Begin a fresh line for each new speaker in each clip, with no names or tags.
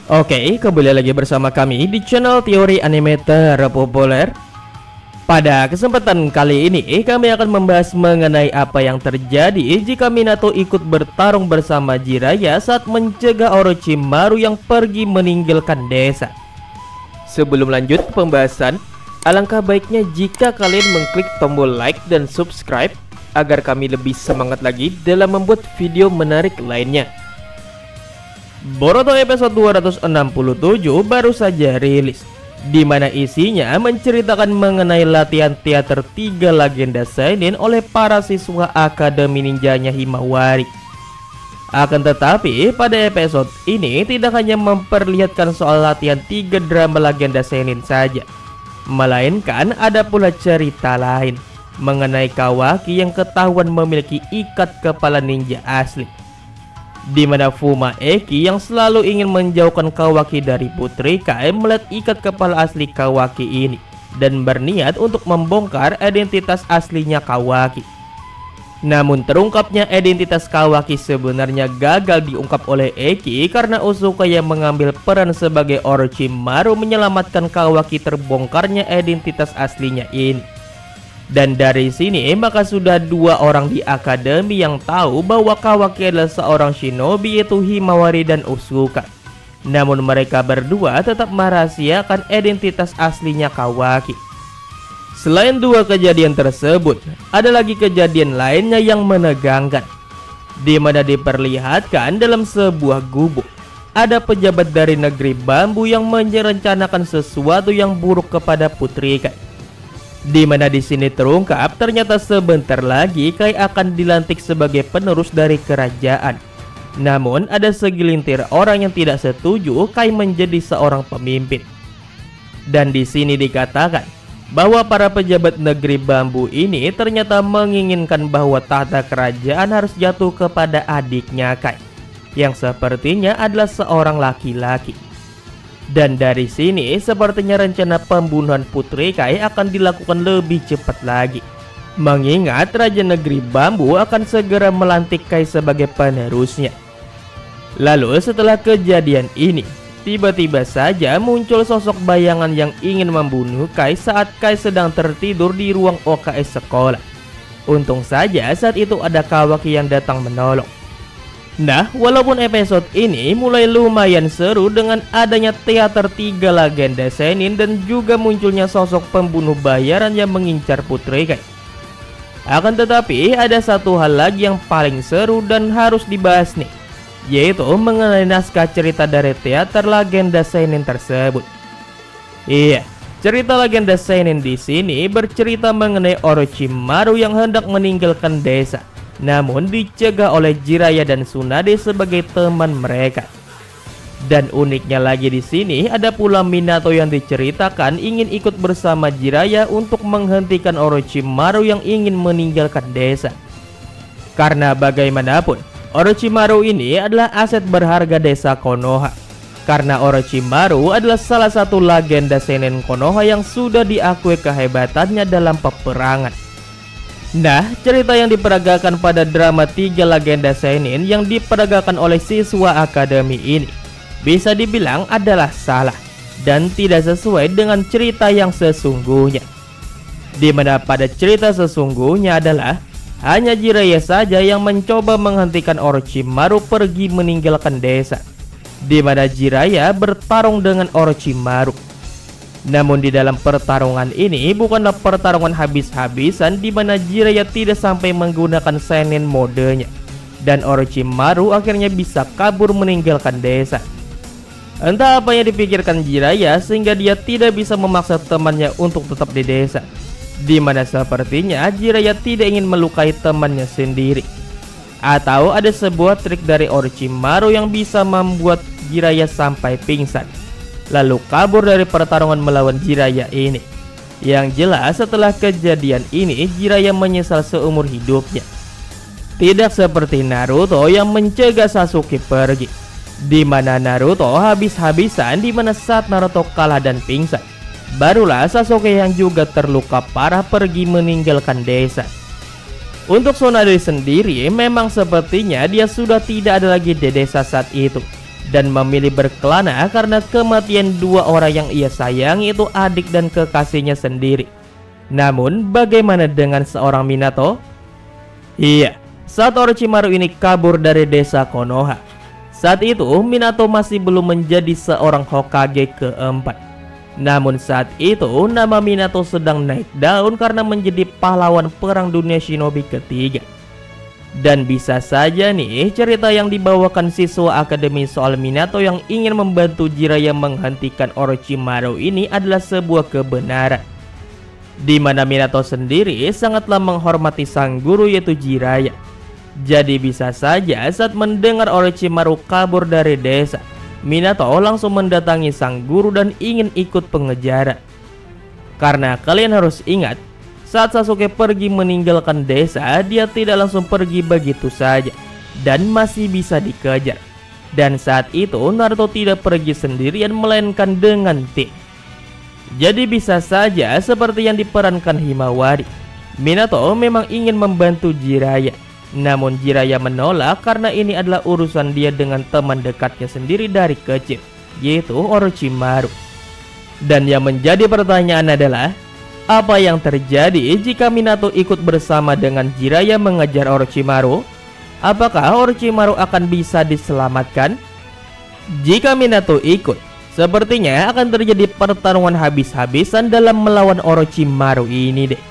Oke, kembali lagi bersama kami di channel Teori Anime Terpopuler. Pada kesempatan kali ini, kami akan membahas mengenai apa yang terjadi jika Minato ikut bertarung bersama Jiraiya saat mencegah Orochimaru yang pergi meninggalkan desa. Sebelum lanjut pembahasan, alangkah baiknya jika kalian mengklik tombol like dan subscribe agar kami lebih semangat lagi dalam membuat video menarik lainnya. Boruto episode 267 baru saja rilis, di mana isinya menceritakan mengenai latihan teater 3 legenda seinen oleh para siswa Akademi Ninjanya Himawari. Akan tetapi pada episode ini tidak hanya memperlihatkan soal latihan 3 drama legenda seinen saja, melainkan ada pula cerita lain mengenai Kawaki yang ketahuan memiliki ikat kepala ninja asli, di mana Fuma Eki yang selalu ingin menjauhkan Kawaki dari Putri Kai melihat ikat kepala asli Kawaki ini dan berniat untuk membongkar identitas aslinya Kawaki. Namun terungkapnya identitas Kawaki sebenarnya gagal diungkap oleh Eki karena Usuka yang mengambil peran sebagai Orochimaru menyelamatkan Kawaki terbongkarnya identitas aslinya ini. Dan dari sini maka sudah 2 orang di akademi yang tahu bahwa Kawaki adalah seorang shinobi, yaitu Himawari dan Usuka. Namun mereka berdua tetap merahasiakan identitas aslinya Kawaki. Selain 2 kejadian tersebut, ada lagi kejadian lainnya yang menegangkan, di mana diperlihatkan dalam sebuah gubuk ada pejabat dari negeri bambu yang merencanakan sesuatu yang buruk kepada Putri Kai. Di mana di sini terungkap ternyata sebentar lagi Kai akan dilantik sebagai penerus dari kerajaan. Namun ada segelintir orang yang tidak setuju Kai menjadi seorang pemimpin. Dan di sini dikatakan bahwa para pejabat negeri bambu ini ternyata menginginkan bahwa tahta kerajaan harus jatuh kepada adiknya Kai, yang sepertinya adalah seorang laki-laki. Dan dari sini sepertinya rencana pembunuhan Putri Kai akan dilakukan lebih cepat lagi, mengingat Raja Negeri Bambu akan segera melantik Kai sebagai penerusnya. Lalu setelah kejadian ini, tiba-tiba saja muncul sosok bayangan yang ingin membunuh Kai saat Kai sedang tertidur di ruang OKS sekolah. Untung saja saat itu ada Kawaki yang datang menolong. Nah, walaupun episode ini mulai lumayan seru dengan adanya teater 3 legenda senin dan juga munculnya sosok pembunuh bayaran yang mengincar Putri Kai, akan tetapi ada satu hal lagi yang paling seru dan harus dibahas nih, yaitu mengenai naskah cerita dari teater legenda senin tersebut. Iya, cerita legenda senin di sini bercerita mengenai Orochimaru yang hendak meninggalkan desa, namun dicegah oleh Jiraiya dan Tsunade sebagai teman mereka. Dan uniknya lagi di sini ada pula Minato yang diceritakan ingin ikut bersama Jiraiya untuk menghentikan Orochimaru yang ingin meninggalkan desa. Karena bagaimanapun Orochimaru ini adalah aset berharga desa Konoha, karena Orochimaru adalah salah satu legenda seinen Konoha yang sudah diakui kehebatannya dalam peperangan. Nah, cerita yang diperagakan pada drama 3 legenda seinen yang diperagakan oleh siswa akademi ini bisa dibilang adalah salah dan tidak sesuai dengan cerita yang sesungguhnya. Di mana pada cerita sesungguhnya adalah hanya Jiraiya saja yang mencoba menghentikan Orochimaru pergi meninggalkan desa, di mana Jiraiya bertarung dengan Orochimaru. Namun di dalam pertarungan ini bukanlah pertarungan habis-habisan, di mana Jiraiya tidak sampai menggunakan seinen modenya dan Orochimaru akhirnya bisa kabur meninggalkan desa. Entah apa yang dipikirkan Jiraiya sehingga dia tidak bisa memaksa temannya untuk tetap di desa, di mana sepertinya Jiraiya tidak ingin melukai temannya sendiri. Atau ada sebuah trik dari Orochimaru yang bisa membuat Jiraiya sampai pingsan, lalu kabur dari pertarungan melawan Jiraiya ini. Yang jelas setelah kejadian ini Jiraiya menyesal seumur hidupnya. Tidak seperti Naruto yang mencegah Sasuke pergi, di mana Naruto habis-habisan, di mana saat Naruto kalah dan pingsan, barulah Sasuke yang juga terluka parah pergi meninggalkan desa. Untuk Tsunade sendiri memang sepertinya dia sudah tidak ada lagi di desa saat itu dan memilih berkelana karena kematian dua orang yang ia sayangi, itu adik dan kekasihnya sendiri. Namun bagaimana dengan seorang Minato? Iya, saat Orochimaru ini kabur dari desa Konoha, saat itu Minato masih belum menjadi seorang Hokage keempat. Namun saat itu nama Minato sedang naik daun karena menjadi pahlawan perang dunia shinobi ketiga. Dan bisa saja nih cerita yang dibawakan siswa akademi soal Minato yang ingin membantu Jiraiya menghentikan Orochimaru ini adalah sebuah kebenaran, di mana Minato sendiri sangatlah menghormati sang guru yaitu Jiraiya. Jadi bisa saja saat mendengar Orochimaru kabur dari desa, Minato langsung mendatangi sang guru dan ingin ikut pengejaran. Karena kalian harus ingat, saat Sasuke pergi meninggalkan desa, dia tidak langsung pergi begitu saja dan masih bisa dikejar. Dan saat itu Naruto tidak pergi sendirian melainkan dengan tim. Jadi bisa saja seperti yang diperankan Himawari, Minato memang ingin membantu Jiraiya. Namun Jiraiya menolak karena ini adalah urusan dia dengan teman dekatnya sendiri dari kecil, yaitu Orochimaru. Dan yang menjadi pertanyaan adalah, apa yang terjadi jika Minato ikut bersama dengan Jiraiya mengejar Orochimaru? Apakah Orochimaru akan bisa diselamatkan? Jika Minato ikut, sepertinya akan terjadi pertarungan habis-habisan dalam melawan Orochimaru ini deh.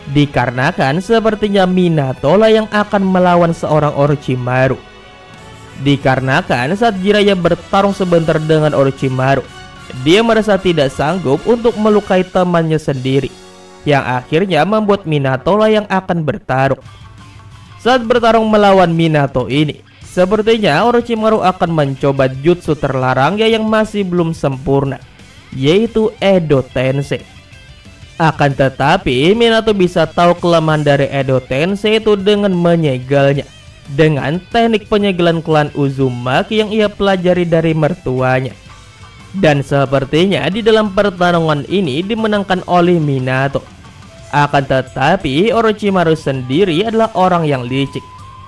Dikarenakan sepertinya Minato lah yang akan melawan seorang Orochimaru. Dikarenakan saat Jiraiya bertarung sebentar dengan Orochimaru, dia merasa tidak sanggup untuk melukai temannya sendiri, yang akhirnya membuat Minato lah yang akan bertarung. Saat bertarung melawan Minato ini, sepertinya Orochimaru akan mencoba jutsu terlarangnya yang masih belum sempurna, yaitu Edo Tensei. Akan tetapi Minato bisa tahu kelemahan dari Edo Tensei itu dengan menyegelnya dengan teknik penyegelan klan Uzumaki yang ia pelajari dari mertuanya. Dan sepertinya di dalam pertarungan ini dimenangkan oleh Minato. Akan tetapi Orochimaru sendiri adalah orang yang licik,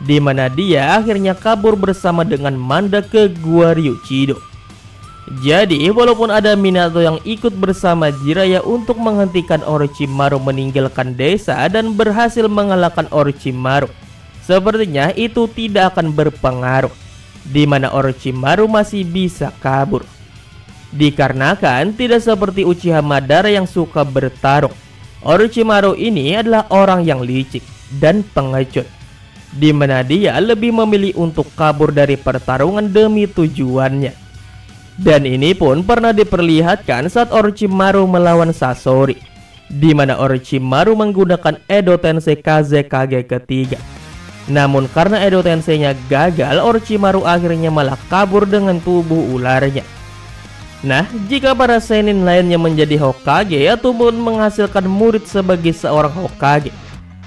di mana dia akhirnya kabur bersama dengan Manda ke Gua Ryuchido. Jadi walaupun ada Minato yang ikut bersama Jiraiya untuk menghentikan Orochimaru meninggalkan desa dan berhasil mengalahkan Orochimaru, sepertinya itu tidak akan berpengaruh, di mana Orochimaru masih bisa kabur. Dikarenakan tidak seperti Uchiha Madara yang suka bertarung, Orochimaru ini adalah orang yang licik dan pengecut, di mana dia lebih memilih untuk kabur dari pertarungan demi tujuannya. Dan ini pun pernah diperlihatkan saat Orochimaru melawan Sasori, di mana Orochimaru menggunakan Edo Tensei Kazekage ketiga. Namun karena Edo Tensei-nya gagal, Orochimaru akhirnya malah kabur dengan tubuh ularnya. Nah, jika para senin lainnya menjadi Hokage ataupun menghasilkan murid sebagai seorang Hokage,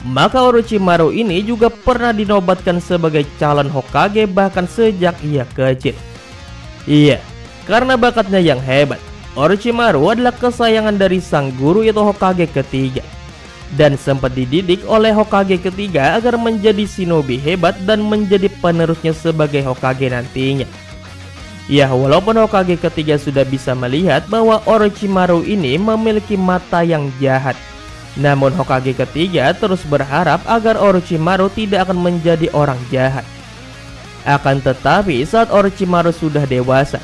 maka Orochimaru ini juga pernah dinobatkan sebagai calon Hokage bahkan sejak ia kecil. Iya, karena bakatnya yang hebat, Orochimaru adalah kesayangan dari sang guru yaitu Hokage ketiga, dan sempat dididik oleh Hokage ketiga agar menjadi shinobi hebat dan menjadi penerusnya sebagai Hokage nantinya. Ya, walaupun Hokage ketiga sudah bisa melihat bahwa Orochimaru ini memiliki mata yang jahat, namun Hokage ketiga terus berharap agar Orochimaru tidak akan menjadi orang jahat. Akan tetapi saat Orochimaru sudah dewasa,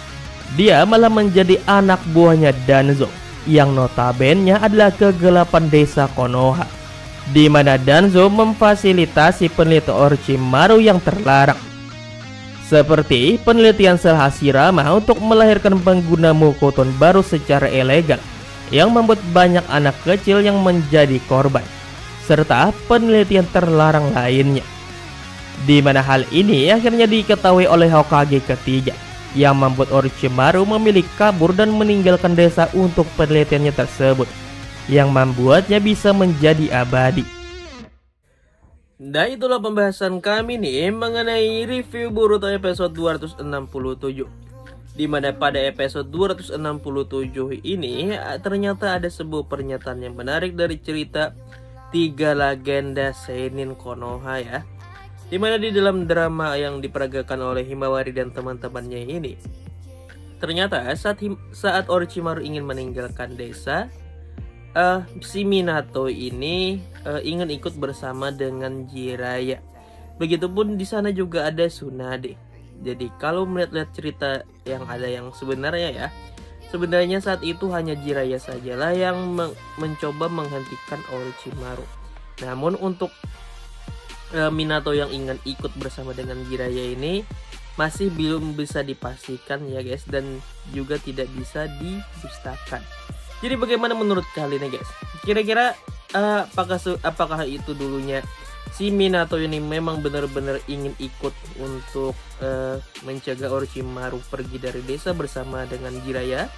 dia malah menjadi anak buahnya Danzo, yang notabene adalah kegelapan desa Konoha, di mana Danzo memfasilitasi penelitian Orochimaru yang terlarang, seperti penelitian sel Hashirama untuk melahirkan pengguna Mukoton baru secara ilegal, yang membuat banyak anak kecil yang menjadi korban, serta penelitian terlarang lainnya. Di mana hal ini akhirnya diketahui oleh Hokage ketiga, yang membuat Orochimaru memilih kabur dan meninggalkan desa untuk penelitiannya tersebut, yang membuatnya bisa menjadi abadi. Dan itulah pembahasan kami nih mengenai review Boruto episode 267. Dimana pada episode 267 ini ternyata ada sebuah pernyataan yang menarik dari cerita tiga legenda seinin Konoha ya. Dimana di dalam drama yang diperagakan oleh Himawari dan teman-temannya ini, ternyata saat Orochimaru ingin meninggalkan desa, si Minato ini ingin ikut bersama dengan Jiraiya. Begitupun di sana juga ada Tsunade. Jadi kalau melihat-lihat cerita yang ada yang sebenarnya ya, sebenarnya saat itu hanya Jiraiya sajalah yang mencoba menghentikan Orochimaru. Namun untuk Minato yang ingin ikut bersama dengan Jiraiya ini masih belum bisa dipastikan ya guys, dan juga tidak bisa didustakan. Jadi bagaimana menurut kalian ya guys? Kira-kira apakah itu dulunya si Minato ini memang benar-benar ingin ikut untuk mencegah Orochimaru pergi dari desa bersama dengan Jiraiya?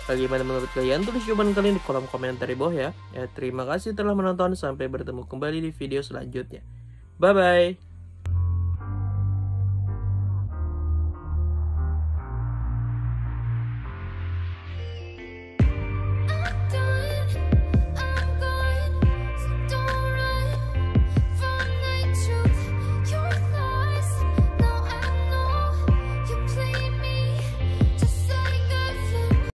Bagaimana menurut kalian? Tulis jawaban kalian di kolom komentar di bawah ya. Terima kasih telah menonton, sampai bertemu kembali di video selanjutnya. Bye bye.